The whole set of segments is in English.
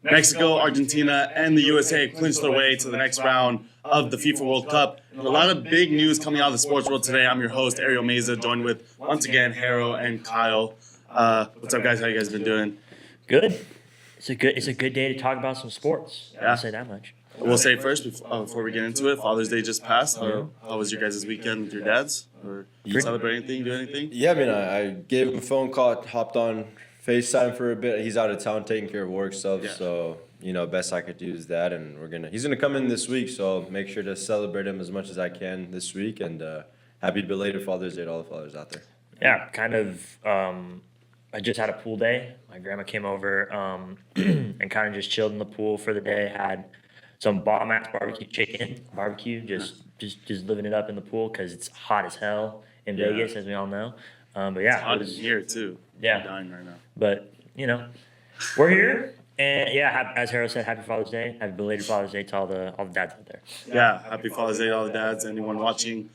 Mexico, Argentina, and the USA clinched their way to the next round of the FIFA World Cup. And a lot of big news coming out of the sports world today. I'm your host, Ariel Meza, joined with, once again, Jero and Kyle. What's up, guys? How you guys been doing? Good. It's a good day to talk about some sports. I'll say that much. We'll say first, before we get into it, Father's Day just passed. How was your guys' weekend with your dads? Or did you celebrate anything, do anything? Yeah, I mean, I gave him a phone call, hopped on FaceTime for a bit. He's out of town taking care of work stuff, so, best I could do is that. And he's going to come in this week, so I'll make sure to celebrate him as much as I can this week. And happy belated Father's Day to all the fathers out there. Yeah, kind of. I just had a pool day. My grandma came over and kind of just chilled in the pool for the day. Had some Ball Max barbecue, just living it up in the pool because it's hot as hell in Vegas, as we all know. But yeah, it's hot in here too. Yeah, I'm dying right now. But we're here, and as Harold said, happy Father's Day, happy belated Father's Day to all the dads out there. Yeah, happy Father's Day to all the dads. Anyone watching?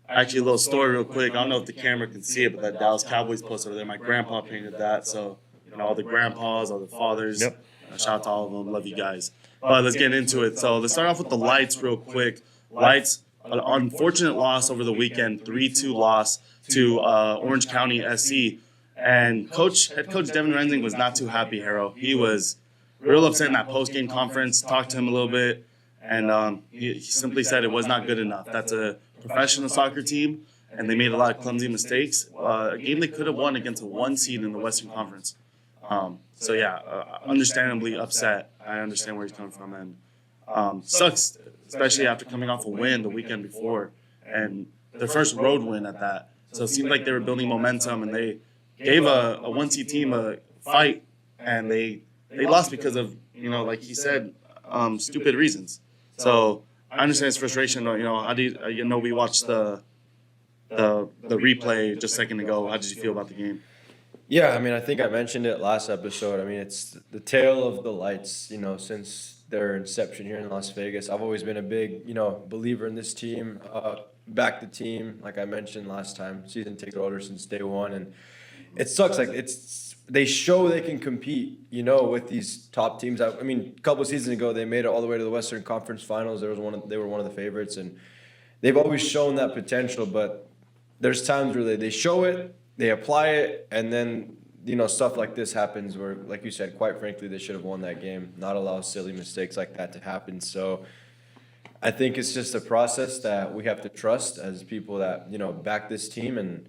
Actually, a little story real quick. I don't know if the camera can see it, but that Dallas Cowboys poster over there, my grandpa painted that. So, all the grandpas, all the fathers, shout out to all of them. Love you guys. But let's get into it. So let's start off with the Lights real quick. Lights, an unfortunate loss over the weekend, 3-2 loss to Orange County SC. And head coach Devin Rensing was not too happy, Harrow. He was real upset in that post-game conference, talked to him a little bit, and he simply said it was not good enough. That's a professional soccer team, and they made a lot of clumsy mistakes. A game they could have won against a 1 seed in the Western Conference. Understandably upset. I understand where he's coming from, and sucks, especially after coming off a win the weekend before, and their first road win at that. So it seemed like they were building momentum, and they gave a 1 seed team a fight, and they lost because of, like he said, stupid reasons. So I understand his frustration. How do you, we watched the replay just a second ago. How did you feel about the game? Yeah, I mean, I think I mentioned it last episode. I mean, it's the tale of the Lights, since their inception here in Las Vegas. I've always been a big, believer in this team, back the team, like I mentioned last time, season ticket holder since day one. And it sucks. They show they can compete, with these top teams. I mean, a couple of seasons ago, they made it all the way to the Western Conference Finals. They were one of the favorites, and they've always shown that potential. But there's times where they show it, they apply it, and then, stuff like this happens where, like you said, quite frankly, they should have won that game, not allow silly mistakes like that to happen. So I think it's just a process that we have to trust as people that, back this team. And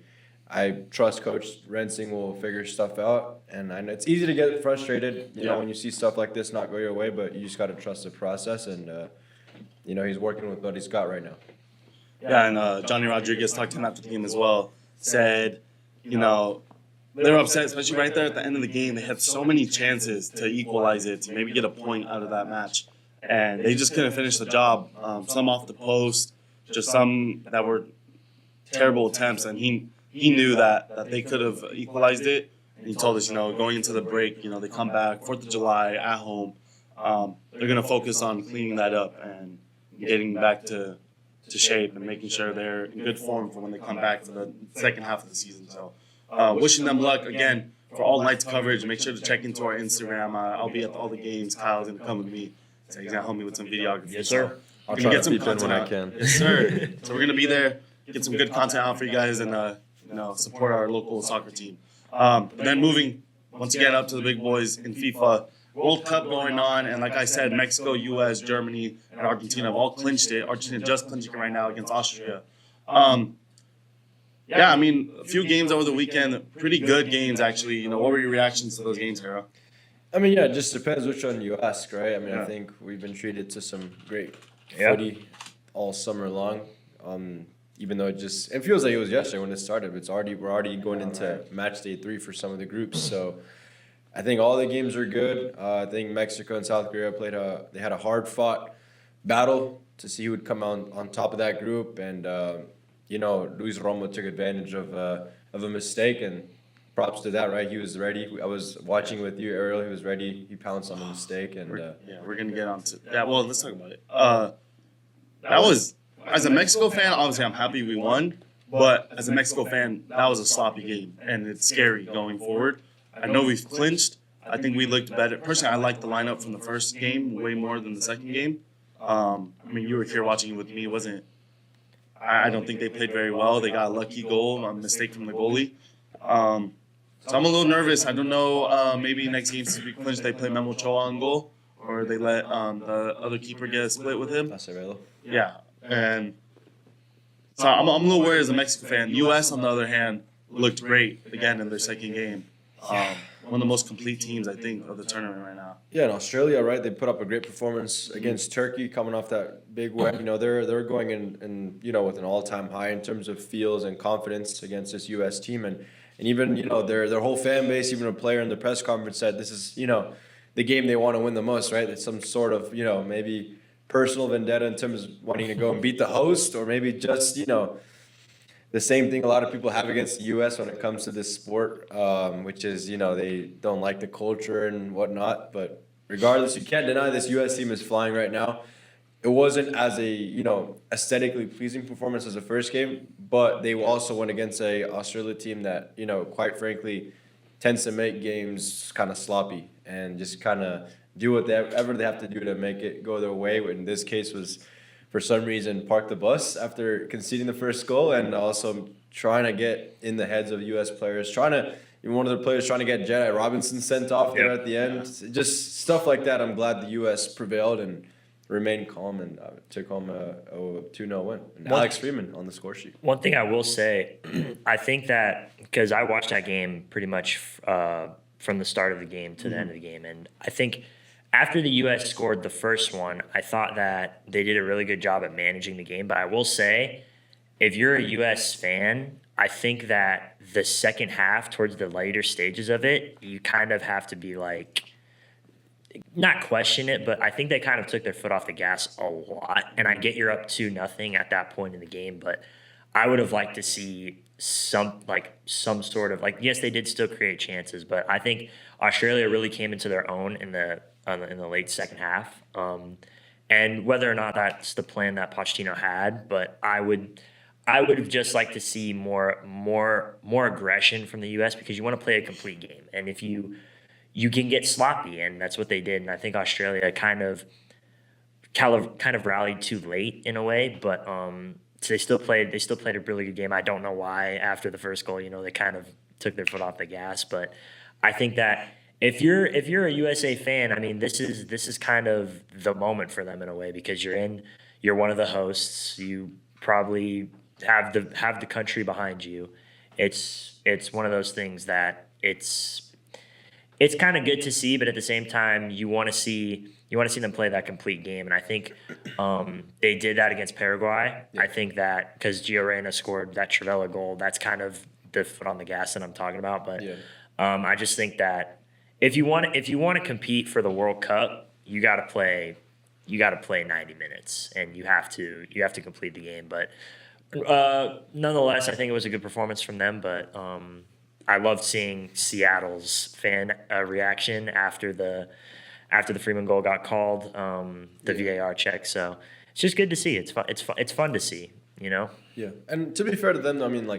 I trust Coach Rensing will figure stuff out. And I know it's easy to get frustrated, when you see stuff like this not go your way, but you just got to trust the process. And, he's working with what he's got right now. Yeah, and Johnny Rodriguez talked to him after the game as well, said, they were upset, especially right there at the end of the game. They had so many chances to equalize it, to maybe get a point out of that match. And they just couldn't finish the job. Some off the post, just some that were terrible attempts. And he knew that they could have equalized it. And he told us, going into the break, they come back, 4th of July, at home. They're going to focus on cleaning that up and getting back to shape and making sure they're in good form for when they come back for the second half of the season. So wishing them luck again for all Lights coverage. Make sure to check into our Instagram. I'll be at all the games. Kyle's going to come with me. So he's going to help me with some videography. Yes, sir. I'll try to peep in when I can. Yes, sir. So we're going to be there, get some good content out for you guys, and support our local soccer team. Then moving once again up to the big boys in FIFA. World Cup going on, and like I said, Mexico, U.S., Germany, and Argentina have all clinched it. Argentina just clinching it right now against Austria. A few games over the weekend, pretty good games actually. What were your reactions to those games, Hera? I mean, it just depends which one you ask, right? I mean, I think we've been treated to some great footy all summer long. Even though it feels like it was yesterday when it started, but we're already going into match day 3 for some of the groups, so. I think all the games are good. I think Mexico and South Korea they had a hard-fought battle to see who would come on top of that group. And, Luis Romo took advantage of a mistake, and props to that, right? He was ready. I was watching with you, Ariel. He was ready. He pounced on the mistake. And we're going to get on to that. Well, let's talk about it. That was, as a Mexico fan, obviously I'm happy we won. But as a Mexico fan, that was a sloppy game, and it's scary going forward. I know we've clinched. I think we looked better. Personally, I liked the lineup from the first game way more than the second game. I mean, you were here watching it with me. It wasn't. I don't think they played very well. They got a lucky goal, a mistake from the goalie. So I'm a little nervous. I don't know. Maybe next game, since we clinched, they play Memo Choa on goal, or they let the other keeper get a split with him. Ariel. Yeah, and so I'm a little worried as a Mexico fan. U.S. on the other hand looked great again in their second game. One of the most complete teams, I think, of the tournament right now. Yeah, in Australia, right? They put up a great performance against Turkey, coming off that big win. You know, they're going in with an all-time high in terms of feels and confidence against this U.S. team, and even their whole fan base, even a player in the press conference said this is the game they want to win the most, right? It's some sort of maybe personal vendetta in terms of wanting to go and beat the host, or maybe just the same thing a lot of people have against the U.S. when it comes to this sport, which is, they don't like the culture and whatnot. But regardless, you can't deny this U.S. team is flying right now. It wasn't as a, aesthetically pleasing performance as the first game, but they also went against a Australia team that, quite frankly, tends to make games kind of sloppy and just kind of do whatever they have to do to make it go their way. In this case was, for some reason, park the bus after conceding the first goal, and also trying to get in the heads of U.S. players, even one of the players trying to get Jedi Robinson sent off there at the end. Just stuff like that. I'm glad the U.S. prevailed and remained calm and took home a 2-0 win. And Alex Freeman on the score sheet. One thing I will say, I think that, because I watched that game pretty much from the start of the game to the end of the game, and I think after the U.S. scored the first one, I thought that they did a really good job at managing the game. But I will say, if you're a U.S. fan, I think that the second half, towards the later stages of it, you kind of have to be like, not question it, but I think they kind of took their foot off the gas a lot. And I get you're up 2-0 at that point in the game, but I would have liked to see some sort of yes, they did still create chances, but I think Australia really came into their own in the late second half. And whether or not that's the plan that Pochettino had, but I would have just liked to see more aggression from the U.S. because you want to play a complete game, and if you can get sloppy, and that's what they did. And I think Australia kind of rallied too late in a way, but so they still played a really good game. I don't know why after the first goal, they kind of took their foot off the gas, but I think that if you're a USA fan, I mean, this is kind of the moment for them in a way, because you're one of the hosts. You probably have the country behind you. It's one of those things that it's kind of good to see, but at the same time, you want to see them play that complete game, and I think they did that against Paraguay. Yeah. I think that because Gio Reyna scored that Trivela goal, that's kind of the foot on the gas that I'm talking about. But I just think that if you want to compete for the World Cup, you got to play 90 minutes, and you have to complete the game. But nonetheless, I think it was a good performance from them. But I loved seeing Seattle's fan reaction after the Freeman goal got called, VAR check. So it's just good to see. It's fun to see, Yeah. And to be fair to them, I mean,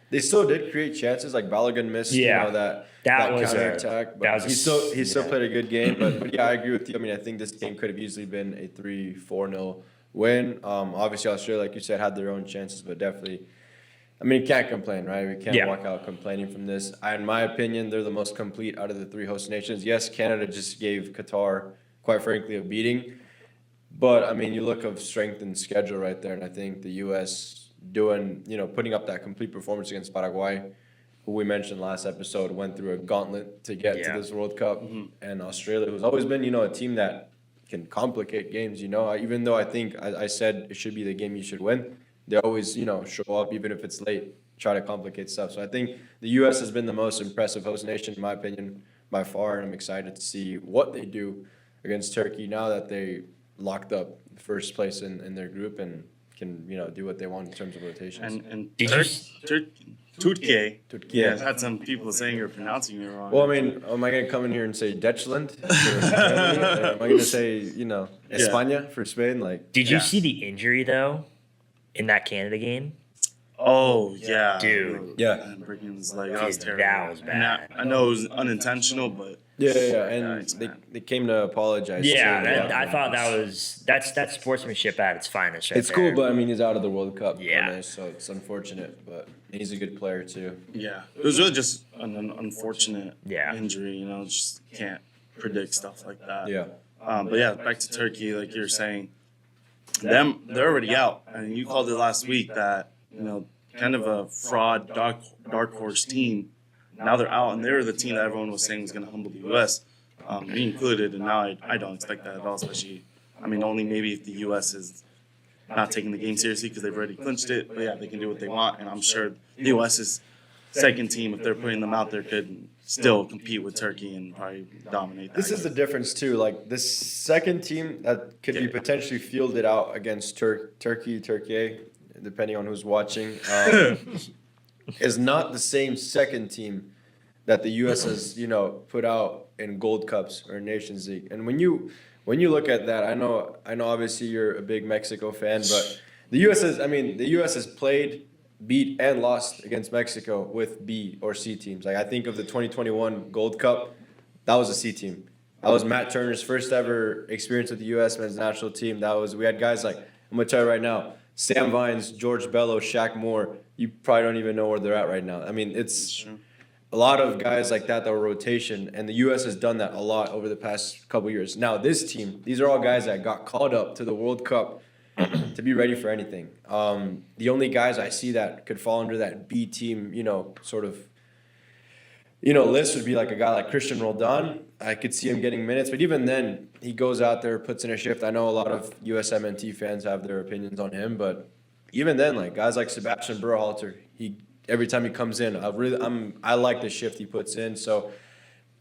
they still did create chances. Like Balogun missed, that counter attack. But he still played a good game. But I agree with you. I mean, I think this game could have easily been a 3-4-0 win. Obviously, Australia, like you said, had their own chances, but definitely. I mean, you can't complain, right? We can't walk out complaining from this. In my opinion, they're the most complete out of the three host nations. Yes, Canada just gave Qatar, quite frankly, a beating. But, I mean, you look of strength and schedule right there, and I think the U.S. putting up that complete performance against Paraguay, who we mentioned last episode, went through a gauntlet to get to this World Cup. Mm-hmm. And Australia, who's always been, a team that can complicate games, even though I think I said it should be the game you should win. They always, show up even if it's late, try to complicate stuff. So I think the U.S. has been the most impressive host nation, in my opinion, by far. And I'm excited to see what they do against Turkey now that they locked up first place in their group and can, do what they want in terms of rotations. And Turkey. Yeah, I've had some people saying you're pronouncing it wrong. Well, I mean, am I going to come in here and say Deutschland? Am I going to say, España for Spain? Did you see the injury, though? In that Canada game? Oh, yeah. Dude. Yeah. Breaking his leg. That was terrible. That was bad. I know it was unintentional, but And Yikes, man. they came to apologize. Yeah, too. I thought that's sportsmanship at its finest, right It's cool, there. but I mean, he's out of the World Cup. Yeah. So it's unfortunate, but he's a good player too. Yeah, it was really just an unfortunate Yeah. injury. Just can't predict stuff like that. Yeah. But yeah, back to Turkey, like you're saying, they're already out. And you called it last week that kind of a fraud dark horse team. Now they're out, and they're the team that everyone was saying was going to humble the U.S. Me included, and now I don't expect that at all. Especially, only maybe if the U.S. is not taking the game seriously because they've already clinched it. But yeah, they can do what they want, and I'm sure the U.S.'s second team, if they're putting them out there, could still compete with Turkey and probably dominate that This is the game. difference too. Like this second team that could be potentially fielded out against Turkey, depending on who's watching, is not the same second team that the U.S. has, put out in Gold Cups or Nations League. And when you look at that, I know. Obviously, you're a big Mexico fan, but the U.S. has played, beat, and lost against Mexico with B or C teams. Like I think of the 2021 Gold Cup, that was a C team. That was Matt Turner's first ever experience with the U.S. men's national team. We had guys like, I'm gonna tell you right now, Sam Vines, George Bello, Shaq Moore. You probably don't even know where they're at right now. It's a lot of guys like that were rotation, and the U.S. has done that a lot over the past couple years. Now, this team, these are all guys that got called up to the World Cup to be ready for anything. The only guys I see that could fall under that B team, list would be like a guy like Christian Roldan. I could see him getting minutes, but even then, he goes out there, puts in a shift. I know a lot of USMNT fans have their opinions on him, but even then, like guys like Sebastian Berhalter, every time he comes in, I like the shift he puts in. So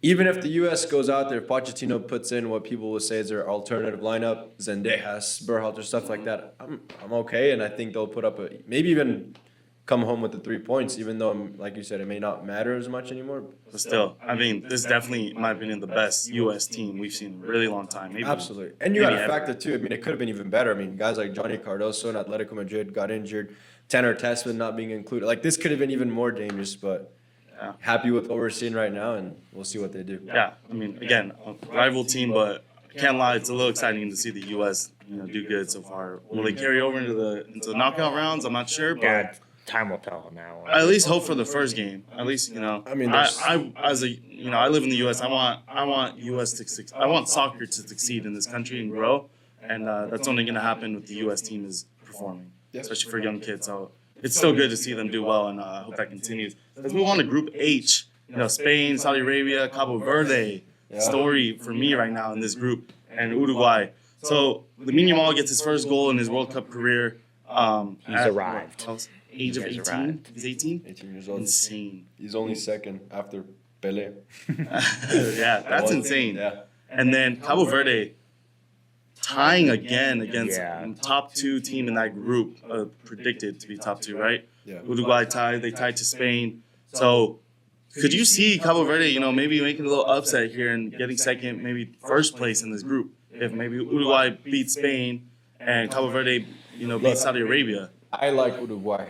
even if the U.S. goes out there, Pochettino puts in what people will say is their alternative lineup, Zendejas, Berhalter, stuff like that, I'm okay, and I think they'll put up maybe even come home with the 3 points, even though, like you said, it may not matter as much anymore. But still, this is definitely, in my opinion, the best U.S. team we've seen in a really long time. Maybe, absolutely. And you got to maybe factor, too, it could have been even better. Guys like Johnny Cardoso and Atletico Madrid got injured. Tanner Tessman not being included. Like, this could have been even more dangerous, but happy with what we're seeing right now, and we'll see what they do. Yeah, again, a rival team, but I can't lie, it's a little exciting to see the U.S. do good so far. Will they carry over into the knockout rounds? I'm not sure, but Yeah, time will tell now. I at least hope for the first game. At least I live in the U.S. I want U.S. to succeed. I want soccer to succeed in this country and grow, and that's only going to happen if the U.S. team is performing, especially for young kids. So it's still good to see them do well, and I hope that continues. Let's move on to Group H. Spain, Saudi Arabia, Cabo Verde. Story for me right now in this group, and Uruguay. So Lamine Yamal gets his first goal in his World Cup career. He's arrived. Age of 18. He's 18? 18 years old. Insane. He's only second after Pele. Yeah, that's insane. Yeah. And then Cabo Verde tying again against top two team in that group, predicted to be top two, right? Yeah. Uruguay tied. They tied to Spain. So could you see Cabo Verde, maybe making a little upset here and getting second, maybe first place in this group? If maybe Uruguay beats Spain and Cabo Verde, beats Saudi Arabia. I like Uruguay.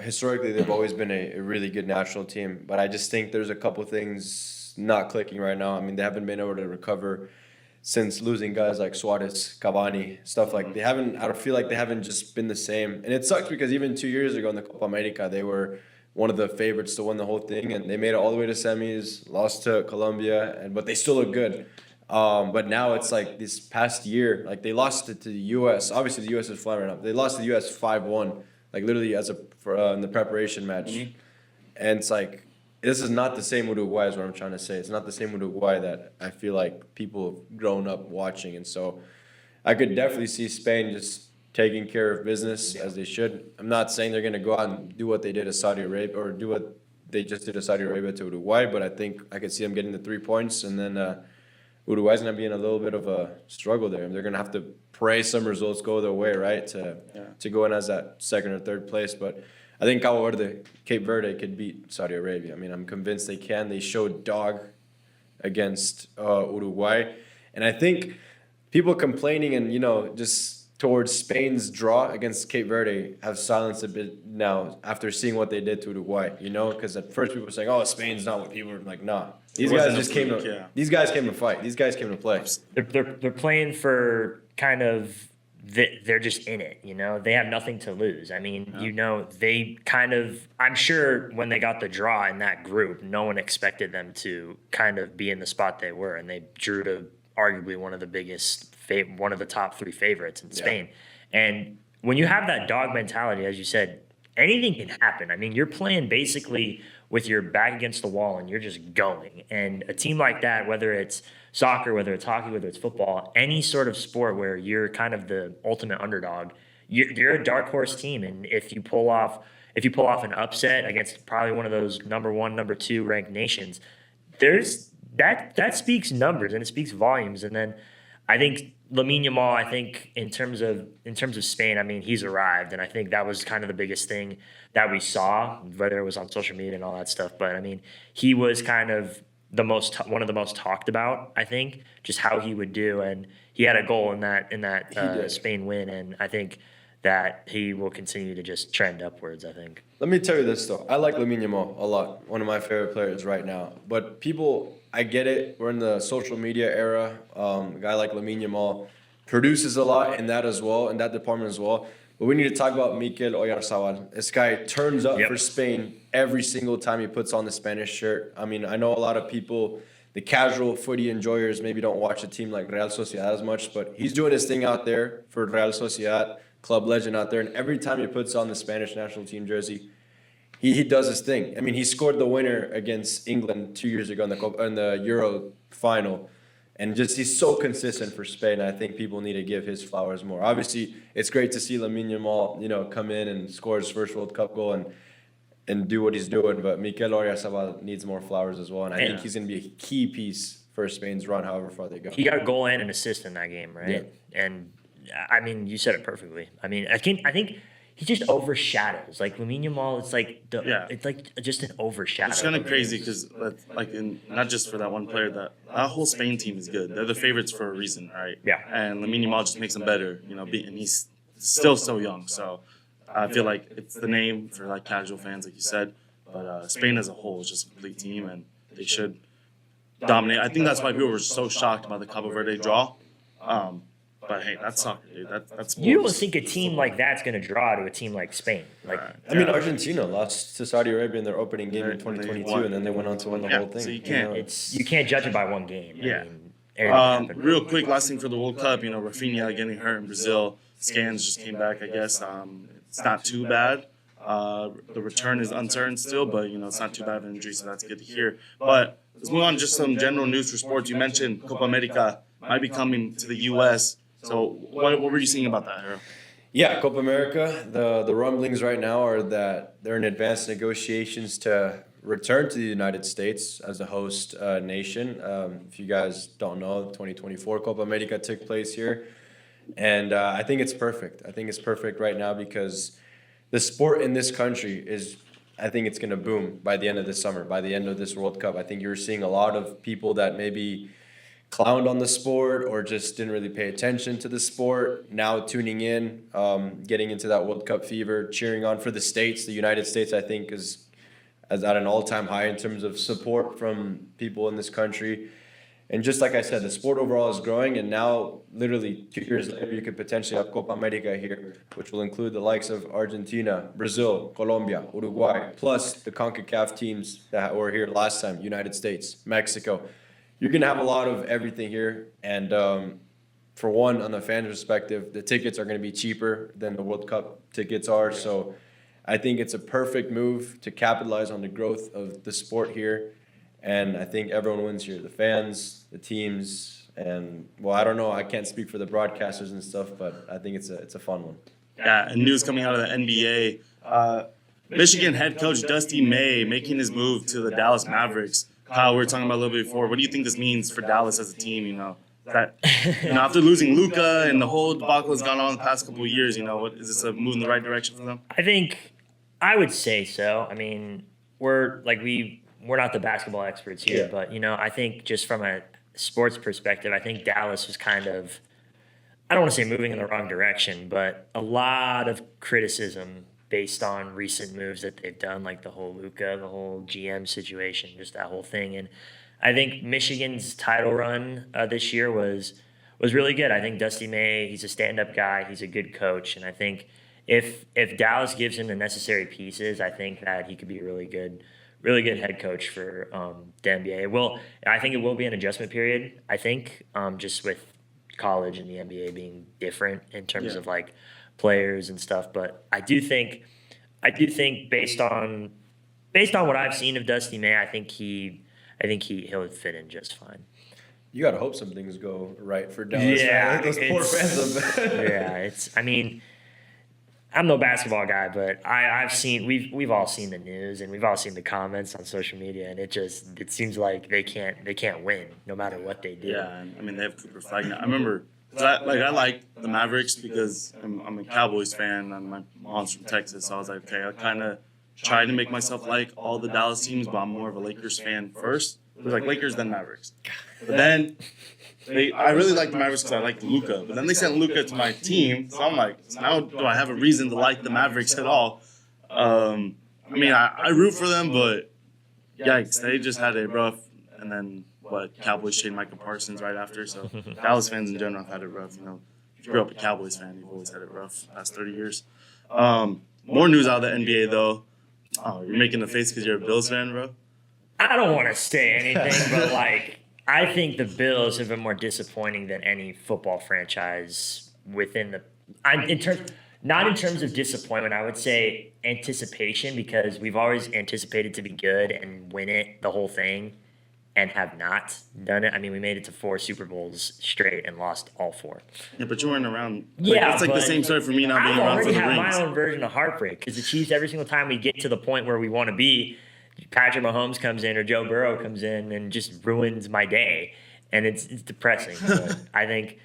Historically, they've always been a really good national team, but I just think there's a couple things not clicking right now. They haven't been able to recover since losing guys like Suarez, Cavani, stuff like I feel like they haven't just been the same. And it sucks because even 2 years ago in the Copa America, they were one of the favorites to win the whole thing, and they made it all the way to semis, lost to Colombia, but they still look good. But now it's like this past year, like they lost it to the U.S. Obviously, the U.S. is flying right now. They lost to the U.S. 5-1, like literally in the preparation match. Mm-hmm. And it's like, this is not the same Uruguay is what I'm trying to say. It's not the same Uruguay that I feel like people have grown up watching. And so I could definitely see Spain just taking care of business as they should. I'm not saying they're going to go out and do what they did to Saudi Arabia or do what they just did to Saudi Arabia to Uruguay, but I think I could see them getting the 3 points, and then Uruguay's going to be in a little bit of a struggle there. They're going to have to pray some results go their way, right, to go in as that second or third place. But I think Cape Verde could beat Saudi Arabia. I'm convinced they can. They showed dog against Uruguay. And I think people complaining and, just towards Spain's draw against Cape Verde have silenced a bit now after seeing what they did to Uruguay, you know? Because at first people were saying, oh, Spain's not what people were like, nah. These guys just came to these guys came to fight. These guys came to play. They're playing for kind of they're just in it, you know. They have nothing to lose. I mean, you know, they kind of. I'm sure when they got the draw in that group, no one expected them to kind of be in the spot they were, and they drew to arguably one of the biggest, one of the top 3 favorites in Spain. And when you have that dog mentality, as you said, anything can happen. I mean, you're playing basically with your back against the wall and you're just going. And a team like that, whether it's soccer, whether it's hockey, whether it's football, any sort of sport where you're kind of the ultimate underdog, you're a dark horse team. And if you pull off an upset against probably one of those number 1, number 2 ranked nations, there's that speaks numbers and it speaks volumes. And then I think Lamine Yamal, I think in terms of Spain, I mean, he's arrived, and I think that was kind of the biggest thing that we saw, whether it was on social media and all that stuff. But I mean, he was kind of one of the most talked about, I think, just how he would do, and he had a goal in that Spain win, and I think that he will continue to just trend upwards, I think. Let me tell you this, though. I like Lamine Yamal a lot. One of my favorite players right now. But people, I get it. We're in the social media era. A guy like Lamine Yamal produces a lot in that as well, in that department as well. But we need to talk about Mikel Oyarzabal. This guy turns up for Spain every single time he puts on the Spanish shirt. I mean, I know a lot of people, the casual footy enjoyers, maybe don't watch a team like Real Sociedad as much, but he's doing his thing out there for Real Sociedad, club legend out there. And every time he puts on the Spanish national team jersey, he does his thing. I mean, he scored the winner against England 2 years ago in the Euro final. And just he's so consistent for Spain. I think people need to give his flowers more. Obviously, it's great to see Lamine Yamal, come in and score his first World Cup goal and do what he's doing. But Mikel Oyarzabal needs more flowers as well. And I think he's going to be a key piece for Spain's run, however far they go. He got a goal and an assist in that game, right? Yeah. And I mean, you said it perfectly. I mean, I think he just overshadows. Like Lamine Yamal, it's like just an overshadow. It's kind of crazy because not just for that one player, that whole Spain team is good. They're the favorites for a reason, right? Yeah. And Lamine Yamal just makes them better, and he's still so young. So I feel like it's the name for like casual fans, like you said. But Spain as a whole is just a complete team, and they should dominate. I think that's why people were so shocked about the Cabo Verde draw. But hey, that's soccer, dude. That's sports. You don't think a team like that's going to draw to a team like Spain? I mean, Argentina lost to Saudi Arabia in their opening game in 2022, and then they went on to win the whole thing. So you can't. You can't judge it by one game. Yeah. I mean, real quick, last thing for the World Cup. Rafinha getting hurt in Brazil. Scans just came back. I guess it's not too bad. The return is uncertain still, but it's not too bad of an injury, so that's good to hear. But let's move on to just some general news for sports. You mentioned Copa America might be coming to the U.S. So what were you seeing about that, Jero? Yeah, Copa America, the rumblings right now are that they're in advanced negotiations to return to the United States as a host nation. If you guys don't know, 2024 Copa America took place here. And I think it's perfect. I think it's perfect right now because the sport in this country I think it's going to boom by the end of this summer, by the end of this World Cup. I think you're seeing a lot of people that maybe clowned on the sport or just didn't really pay attention to the sport, now tuning in, getting into that World Cup fever, cheering on for the States. The United States, I think, is at an all-time high in terms of support from people in this country. And just like I said, the sport overall is growing, and now literally 2 years later, you could potentially have Copa America here, which will include the likes of Argentina, Brazil, Colombia, Uruguay, plus the CONCACAF teams that were here last time, United States, Mexico. You're going to have a lot of everything here. And for one, on the fan perspective, the tickets are going to be cheaper than the World Cup tickets are. So I think it's a perfect move to capitalize on the growth of the sport here. And I think everyone wins here. The fans, the teams, and, well, I don't know. I can't speak for the broadcasters and stuff, but I think it's a fun one. Yeah, and news coming out of the NBA. Michigan head coach Dusty May making his move to the Dallas Mavericks. Kyle, we were talking about a little bit before. What do you think this means for Dallas as a team? That after losing Luka and the whole debacle has gone on the past couple of years, what is this a move in the right direction for them? I would say so. I mean, we're not the basketball experts here, but I think just from a sports perspective, I think Dallas was kind of. I don't want to say moving in the wrong direction, but a lot of criticism based on recent moves that they've done, like the whole Luka, the whole GM situation, just that whole thing. And I think Michigan's title run this year was really good. I think Dusty May, he's a stand-up guy, he's a good coach, and I think if Dallas gives him the necessary pieces, I think that he could be a really good head coach for the NBA. Well, I think it will be an adjustment period. I think just with college and the NBA being different in terms of like players and stuff. But I do think based on what I've seen of Dusty May, I think he'll fit in just fine. You gotta hope some things go right for Dallas. Yeah, those poor fans. Yeah, I mean, I'm no basketball guy, but we've all seen the news and we've all seen the comments on social media, and it seems like they can't win no matter what they do. Yeah, and I mean, they have Cooper Flag now. I remember, I like the Mavericks because I'm a Cowboys fan and my mom's from Texas, so I was like, okay, I kind of tried to make myself like all the Dallas teams, but I'm more of a Lakers fan first. It was like Lakers, then Mavericks. But then I really liked the Mavericks because I liked Luka. But then they sent Luka to my team, so I'm like, so now do I have a reason to like the Mavericks at all? I mean, I root for them, but yikes, they just had a rough. And then Cowboys traded Michael Parsons right after. So Dallas fans in general have had it rough. You know, if you grew up a Cowboys fan, you've always had it rough the past 30 years. More news out of the NBA though. Oh, you're making a face because you're a Bills fan, bro? I don't want to say anything, but like I think the Bills have been more disappointing than any football franchise within not in terms of disappointment. I would say anticipation, because we've always anticipated to be good and win it the whole thing, and have not done it. I mean, we made it to 4 Super Bowls straight and lost all 4. Yeah, but you weren't around. Yeah, it's like the same story for me not being around for the I already rings. have my own version of heartbreak, because the Chiefs, every single time we get to the point where we want to be, Patrick Mahomes comes in or Joe Burrow comes in and just ruins my day, and it's depressing. But I think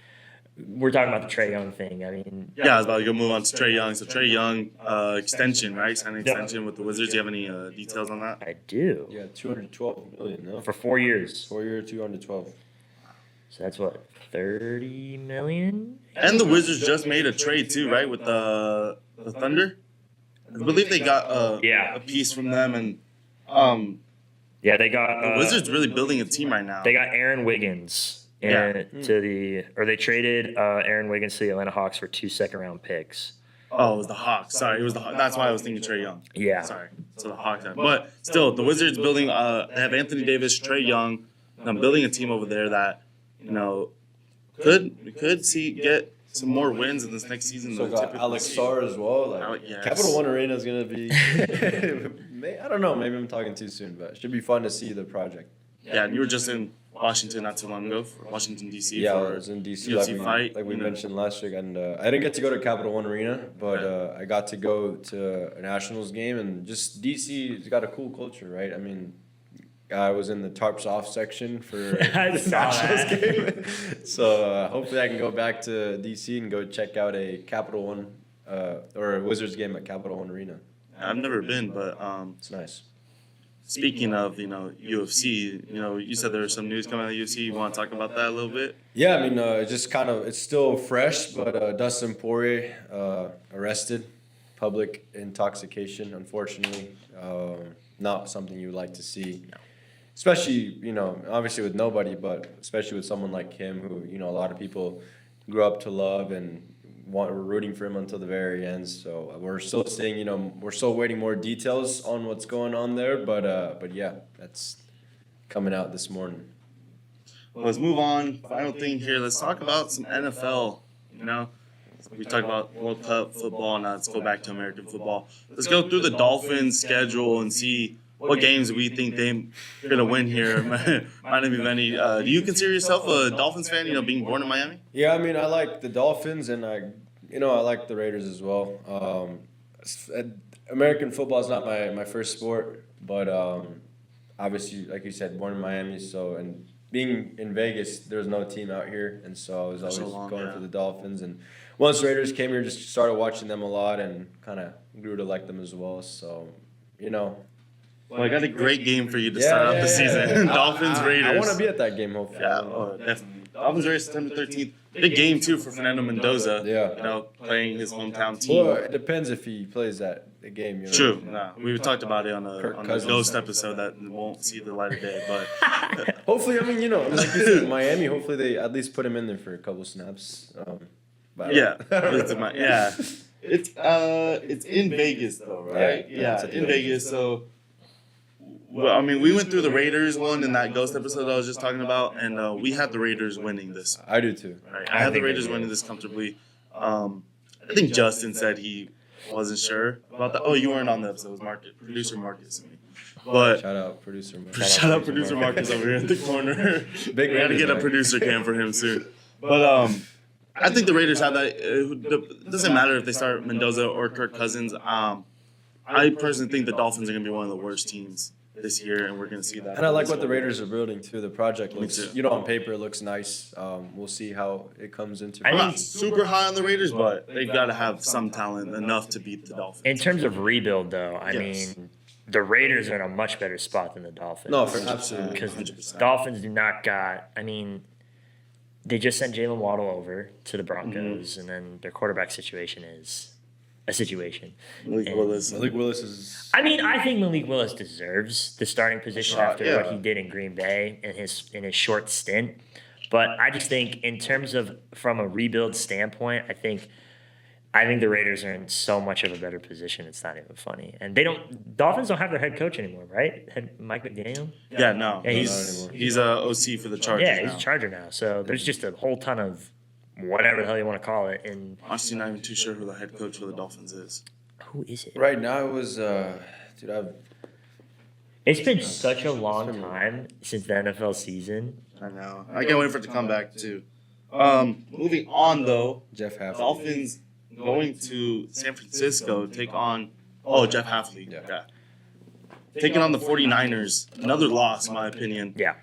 we're talking about the Trae Young thing. I mean, Yeah, I was about to go move on to Trae Young. So Trae Young extension, right? Signing extension with the Wizards. Do you have any details on that? I do. Yeah, 212 million. No, For 4 years. 4 year, 212. So that's what, 30 million? And the Wizards just made a trade too, right? With the Thunder. I believe they got a piece from them, and Yeah, they got the Wizards really building a team right now. They got Aaron Wiggins they traded Aaron Wiggins to the Atlanta Hawks for 2 second-round picks. Oh, it was the Hawks. Sorry, it was the Hawks. That's why I was thinking Trae Young. Yeah. Sorry. So the Hawks. But still, the Wizards building. They have Anthony Davis, Trae Young. Building a team over there that we could see get some more wins in this next season. So got Alex Sarr as well. Yes. Capital One Arena is gonna be. I don't know. Maybe I'm talking too soon, but it should be fun to see the project. Yeah, and you were just in Washington not too long ago, for Washington D.C. Yeah, for I was in DC UFC fight, like we mentioned last week, and I didn't get to go to Capital One Arena, but I got to go to a Nationals game, and just DC's got a cool culture, right? I mean, I was in the tarps off section for the Nationals game, so hopefully I can go back to DC and go check out a Capital One or a Wizards game at Capital One Arena. I've never been, but It's nice. speaking of UFC, you said there was some news coming out of the UFC. You want to talk about that a little bit? Yeah, I mean, it's still fresh, but Dustin Poirier arrested, public intoxication, unfortunately. Not something you would like to see. Especially, obviously with nobody, but especially with someone like him who, a lot of people grew up to love and were rooting for him until the very end. So we're still seeing, we're still waiting more details on what's going on there. But yeah, that's coming out this morning. Well, let's move on. Final thing here. Let's talk about some NFL. We talked about World Cup football. Now let's go back to American football. Let's go through the Dolphins' schedule and see what games we think they're going to win here. Might not be many. Do you consider yourself a Dolphins fan, being born in Miami? Yeah, I mean, I like the Dolphins, and I like the Raiders as well. American football is not my first sport, but obviously, like you said, born in Miami. So, and being in Vegas, there's no team out here, and so I was always going for the Dolphins. And once Raiders came here, just started watching them a lot, and kind of grew to like them as well. So, Well, I got a great game for you to start out the season. Dolphins, Raiders. I want to be at that game, hopefully. Yeah, definitely. Dolphins race September 13th. Big game too for Fernando Mendoza. Yeah. You know, playing his hometown team. Well, it depends if he plays the game. You know? True. Nah, we talked about it on Kirk the Cousins. Ghost episode that won't see the light of day. But Hopefully, I mean, you know, like you said, Miami. Hopefully, they at least put him in there for a couple snaps. But yeah, yeah. It's in Vegas though, right? Yeah, in Vegas. So, well, I mean, we went through the Raiders one in that Ghost episode I was just talking about, and we had the Raiders winning this. I do too. Right? I had the Raiders winning this comfortably. I think Justin said he wasn't sure about that. Oh, you weren't on the episode. It was producer Marcus and me. But Shout out producer. shout out producer Marcus over here in the corner. Big We got to Raiders get a guy. producer cam for him soon. But I think the Raiders have that. It doesn't matter if they start Mendoza or Kirk Cousins. I personally think the Dolphins are going to be one of the worst teams this year, and we're going to see that. And I like what the Raiders are building too. The project Me looks, too. you know, on paper it looks nice. We'll see how it comes into. I I'm think- not super high on the Raiders, but they've got to have some talent enough to beat the Dolphins. In terms of rebuild, though, I Yes. mean, the Raiders are in a much better spot than the Dolphins. No, absolutely. Because the 100%. Dolphins do not got. I mean, they just sent Jalen Waddle over to the Broncos, and then their quarterback situation is a situation. Malik And- Willis. Malik Willis is. I mean, I think Malik Willis deserves the starting position Shot, after yeah. what he did in Green Bay in his short stint. But I just think, in terms of from a rebuild standpoint, I think the Raiders are in so much of a better position. It's not even funny. And Dolphins don't have their head coach anymore, right? Mike McDaniel. Yeah, no. Yeah, He's a OC for the Chargers Yeah, he's now. a Charger now. So there's just a whole ton of whatever the hell you want to call it. And Honestly, not even too sure who the head coach for the Dolphins is. who is it? Right now it was, dude. It's been such a long time since the NFL season. I know. I can't wait for it to come back too. Moving on though, Jeff Halfley. Dolphins going to San Francisco to take on Jeff Halfley. Yeah. Taking on the 49ers. Another loss, in my opinion. Yeah.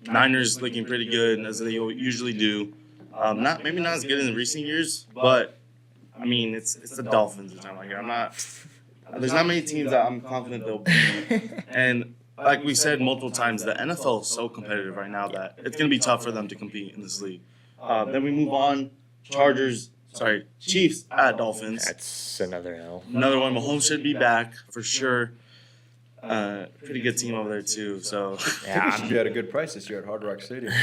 Niners looking pretty good as they usually do. Maybe not as good in the recent years, but I mean it's the Dolphins. Which I'm like, there's not many teams that I'm confident they'll beat. And like we said multiple times, the NFL is so competitive right now that it's going to be tough for them to compete in this league. Then we move on. Chiefs at Dolphins. That's another L. Another one. Mahomes should be back for sure. Pretty good team over there too. So Yeah, You had a good price this year at Hard Rock Stadium.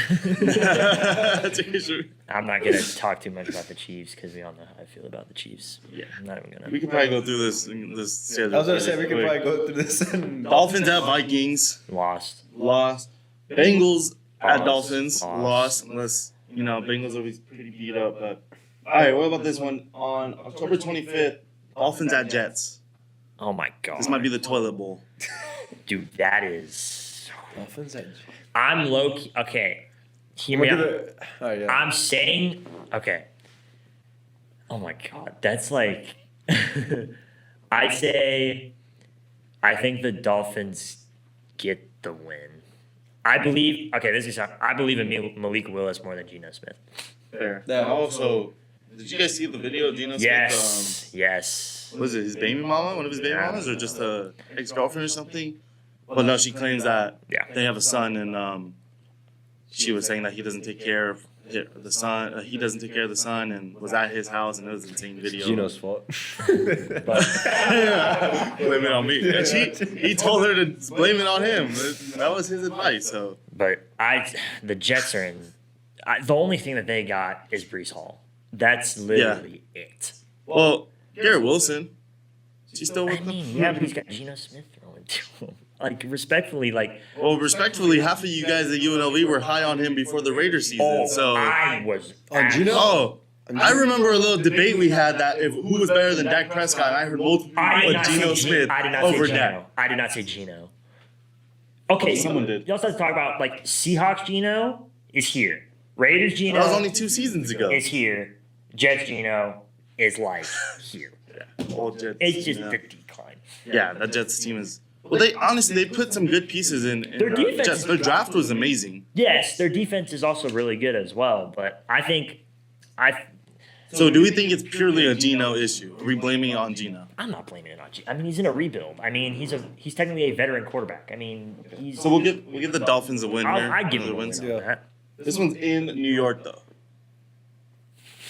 I'm not going to talk too much about the Chiefs because we all know how I feel about the Chiefs. Yeah. I'm not even going We to. could probably go through this schedule. I was gonna say we could quick. probably go through this. And Dolphins at Vikings. Lost. Lost. Bengals at Lost. Dolphins. Lost. Lost. Unless, Bengals will be pretty beat up. But all right, what about this one? On October 25th, Dolphins at Jets. Oh, my God. This might be the toilet bowl. Dude, that is. Dolphins at. I'm low key. Okay. Hear I'm me gonna out. give it. Oh yeah. I'm saying. Okay. Oh, my God. That's like. I think the Dolphins get the win. I believe. Okay, this is. I believe in Malik Willis more than Geno Smith. Fair. Yeah. Also, did you guys see the video of Geno Smith? Yes. Yes. Was it his baby mama? One of his baby Yeah. mamas, or just a ex-girlfriend or something? Well, no, she claims that Yeah. they have a son, and she was saying that he doesn't take care of the son. He doesn't take care of the son, and was at his house, and it was an insane video. Geno's fault. Blame it on me. And he told her to blame it on him. That was his advice. So But the Jets are in. The only thing that they got is Brees Hall. That's literally it. well, Garrett Wilson, she's still I with them. mean, yeah, but he's got Geno Smith throwing to him. Like, respectfully, like, Well, respectfully, half of you guys at UNLV were high on him before the Raiders season. So I was. On Geno? Oh, I remember a little debate we had that if who was better than Dak Prescott, and I heard multiple I people did put not Geno say Smith I did not over say Dak. Geno. I did not say Geno. Okay, Someone did. You also have to talk about, like, Seahawks Geno is here. Raiders Geno That was only 2 seasons ago. is here. Jets Geno is, like, here. Old Jets, It's just yeah. the decline. Yeah, that Jets team is. Well, they put some good pieces in. Their defense Jets. is- Their draft was amazing. Yes, their defense is also really good as well, but I think So, do we think it's purely a Geno issue? Are we blaming it on Geno? I'm not blaming it on Geno. I mean, he's in a rebuild. I mean, he's technically a veteran quarterback. I mean, he's. So we'll give the Dolphins a win here. I'd give him a Wins. win on that. This one's in New York, though.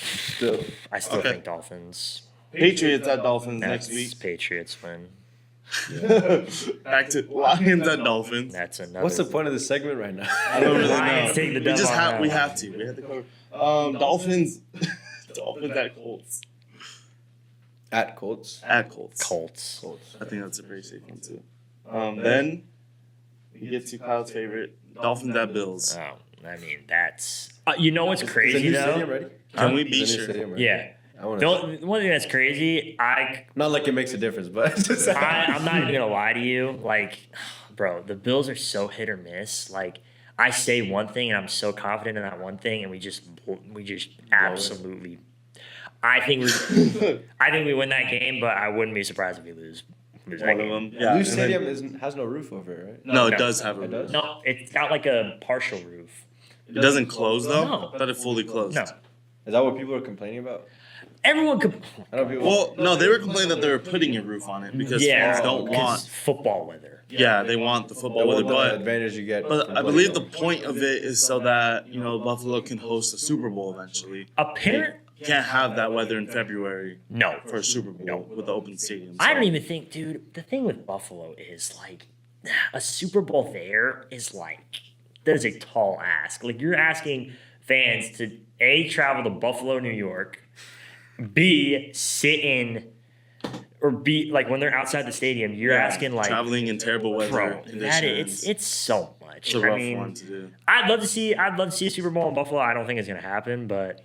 Still. I still Okay. think Dolphins. Patriots at Dolphins That's next week. Patriots win. Back to Lions at Dolphins. That's another. What's the point of the segment right now? I don't really Lions know. take the We dub just on have that we one. have to. We have to cover. Dolphins. Dolphins at Colts. At Colts. At Colts. Colts. I think that's a very safe one too. Then we get to Kyle's favorite, Dolphins at Bills. Oh, I mean that's. You know what's Is the crazy new stadium though? ready? Can we Is be the new sure? stadium ready? Yeah. I want The to. only- one thing that's crazy, Not like it makes a difference, but I'm not even gonna lie to you. Like, bro, the Bills are so hit or miss. Like, I say one thing and I'm so confident in that one thing, and we just absolutely. I think we win that game, but I wouldn't be surprised if we lose that One of game. them. Yeah. New and then- stadium has no roof over it, right? No, it No. does have a It roof. does? No, it's got like a partial roof. It doesn't close though. No. I thought it fully closed. No, Is that what people are complaining about? everyone could. I know people. Well, no, they were complaining that they were putting a roof on it because Yeah, fans don't 'cause want. football weather. Yeah, they want the they football want weather, the but advantage you get. but from I playing believe the them. point of it is so that Buffalo can host a Super Bowl eventually. Apparent. You can't have that weather in February No, for a Super Bowl No. with the open stadium. I so- don't even think, dude. The thing with Buffalo is like a Super Bowl there is like that is a tall ask. Like you're asking fans to A, travel to Buffalo, New York, B, sit in, or B, like when they're outside the stadium, you're Yeah, asking like, traveling in terrible weather bro, conditions. that is, it's so much. It's a rough I mean, one to do. I'd love to see a Super Bowl in Buffalo. I don't think it's gonna happen, but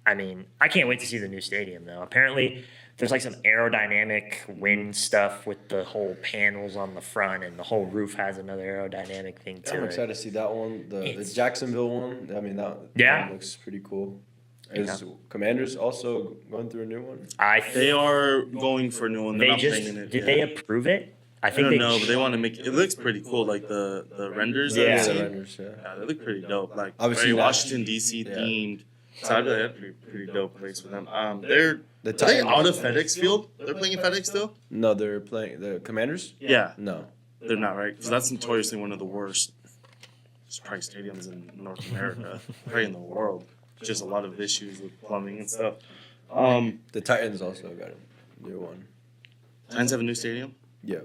I mean, I can't wait to see the new stadium though. Apparently, there's like some aerodynamic wind stuff with the whole panels on the front, and the whole roof has another aerodynamic thing to I'm it. excited to see that one. The It's- Jacksonville one. I mean, that Yeah. one looks pretty cool. Is Commanders also going through a new one? They are going for a new one. They're They not just playing in it. did yet. they approve it? I I think don't know, but they want to make it looks pretty cool. Like the renders. that Yeah. I've the seen. Renders, yeah. Yeah, they look pretty dope. Like Obviously very not- Washington D.C. Yeah. themed. So I really had a pretty dope place for them. They're The are they Titans- out of FedEx Field? They're playing in FedEx still? No, they're playing the Commanders. Yeah, No, they're not right because that's notoriously one of the worst probably stadiums in North America, probably in the world. Just a lot of issues with plumbing and stuff. the Titans also got a new one. Titans have a new stadium. Yeah.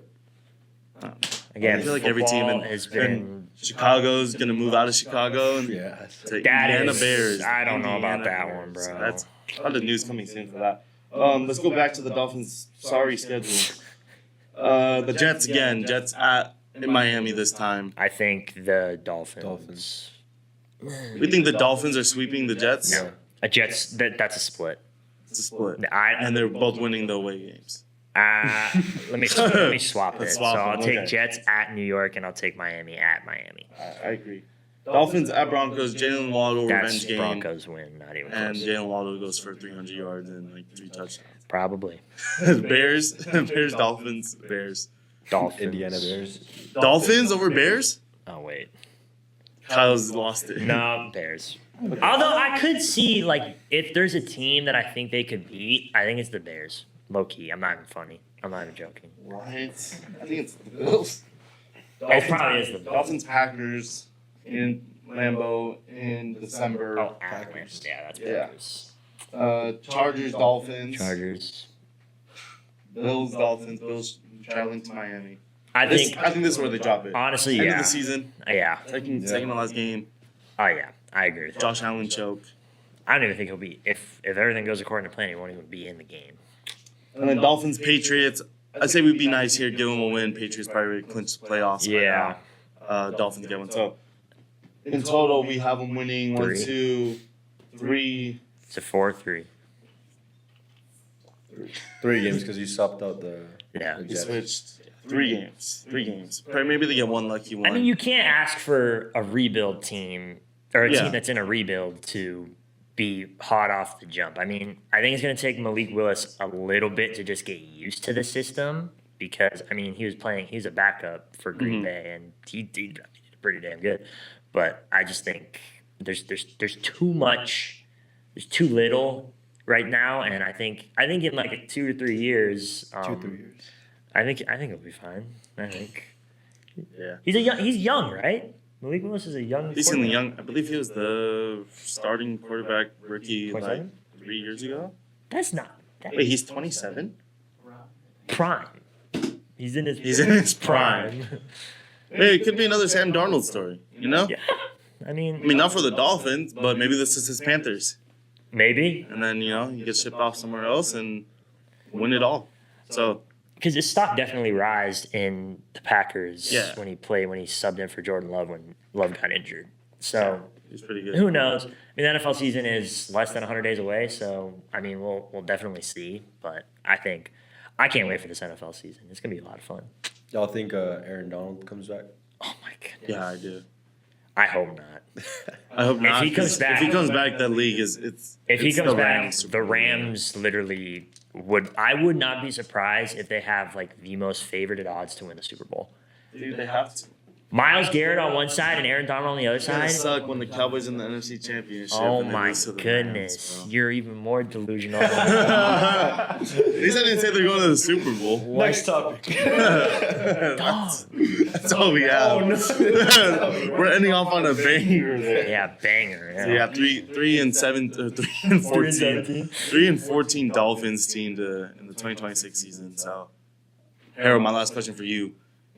again. I feel like every team football in, has in been. Chicago's gonna move out of Chicago and Yeah. to That Indiana is- Bears. I don't know about Indiana that Bears. one, bro. So that's a lot of news coming soon for that. Let's go back to the Dolphins' sorry schedule. The Jets again. Jets in Miami this time. I think the Dolphins. Dolphins. We think the Dolphins are sweeping the Jets. Yeah. A Jets. That's a split. It's a split, And they're both winning the away games. let me swap it. Let's So swap I'll them, take okay. Jets at New York, and I'll take Miami at Miami. I agree. Dolphins at Broncos. Jalen Waddle That's revenge game, Broncos win, not even and close. Jalen Waddle goes for 300 yards and like 3 touchdowns. Probably Bears, Dolphins, Bears. Dolphins. Indiana Bears. Dolphins over Bears. Oh wait, Kyle's lost it. no Bears. Although I could see like if there's a team that I think they could beat, I think it's the Bears. Low key, I'm not even funny. I'm not even joking. Right. I think it's the Bills. It probably is the Bills. Dolphins, Packers in Lambeau in December. Oh, Packers. Yeah, that's Yeah. Packers. Chargers, Dolphins. Chargers. Bills, Dolphins. Bills traveling to Miami. I I think think this is where they drop it. honestly, End of yeah, the season. yeah. Second to last game. Oh yeah, I agree with that. Josh Allen choke. I don't even think he'll be if everything goes according to plan, he won't even be in the game. And then Dolphins, Patriots. I'd say we'd be nice here, give them a win. Patriots probably clinch the playoffs. by Yeah. now. Dolphins get one. So in total, we have them winning 1, Three. 2, 3. It's a 4-3. 3 games because you swapped out the. Yeah. the We Jets. switched 3 games. 3 games. Probably maybe they get one lucky one. I mean, you can't ask for a rebuild team or a Yeah. team that's in a rebuild to be hot off the jump. I mean, I think it's going to take Malik Willis a little bit to just get used to the system because, I mean, he was a backup for Green Mhm. Bay and he did pretty damn good. But I just think there's too much, there's too little right now, and I think in like 2 or 3 years, 2 or 3 years. I think he'll be fine. I think Yeah. he's young, right? Malik Willis is a young. Decently quarterback. young. I believe he was the starting quarterback rookie like 27? 3 years ago. That's not. That Wait, he's 27? prime. He's in his. He's in his prime. Hey, it could be another Sam Darnold story, you know? Yeah. I mean, not for the Dolphins, but maybe this is his Panthers. Maybe. And then, he gets shipped off somewhere else and win it all. So, Because his stock definitely rised in the Packers Yeah. when he subbed in for Jordan Love when Love got injured. So he's pretty good. who knows? I mean, the NFL season is less than 100 days away, so I mean, we'll definitely see. But I can't wait for this NFL season. It's gonna be a lot of fun. Y'all think Aaron Donald comes back? Oh my goodness. Yeah, I do. I hope not. I hope not. he comes 'cause back- if he comes back, that league is If he it's comes the back, Rams. the Rams literally would. I would not be surprised if they have like the most favored odds to win the Super Bowl. Dude, they have to. Miles Garrett on one side and Aaron Donald on the other It's gonna side. suck when the Cowboys in the NFC Championship. Oh and they my lose to the goodness, Rams, you're even more delusional. bro. At least I didn't say they're going to the Super Bowl. Next topic. That's all we have. We're ending off on a banger there. Yeah, banger. So yeah, 3-7, 3-14, 3-14 Dolphins team in the 2026 season. So, Harold, my last question for you: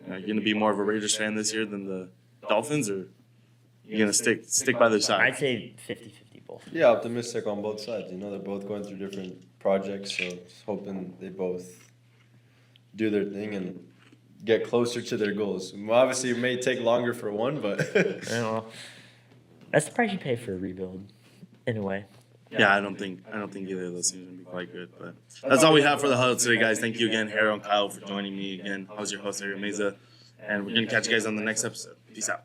are you going to be more of a Raiders fan this year than the Dolphins, or you going to stick by their I'd side? say 50-50 both. Yeah, optimistic on both sides. They're both going through different projects, so just hoping they both do their thing and get closer to their goals. Obviously, it may take longer for one, but Well, that's the price you pay for a rebuild, in a way. Yeah, I don't think either of those teams are going to be quite good. But that's all we have for the Huddle today, guys. Thank you again, Harold and Kyle, for joining me again. I was your host, Ariel Meza, and we're going to catch you guys on the next episode. Peace out.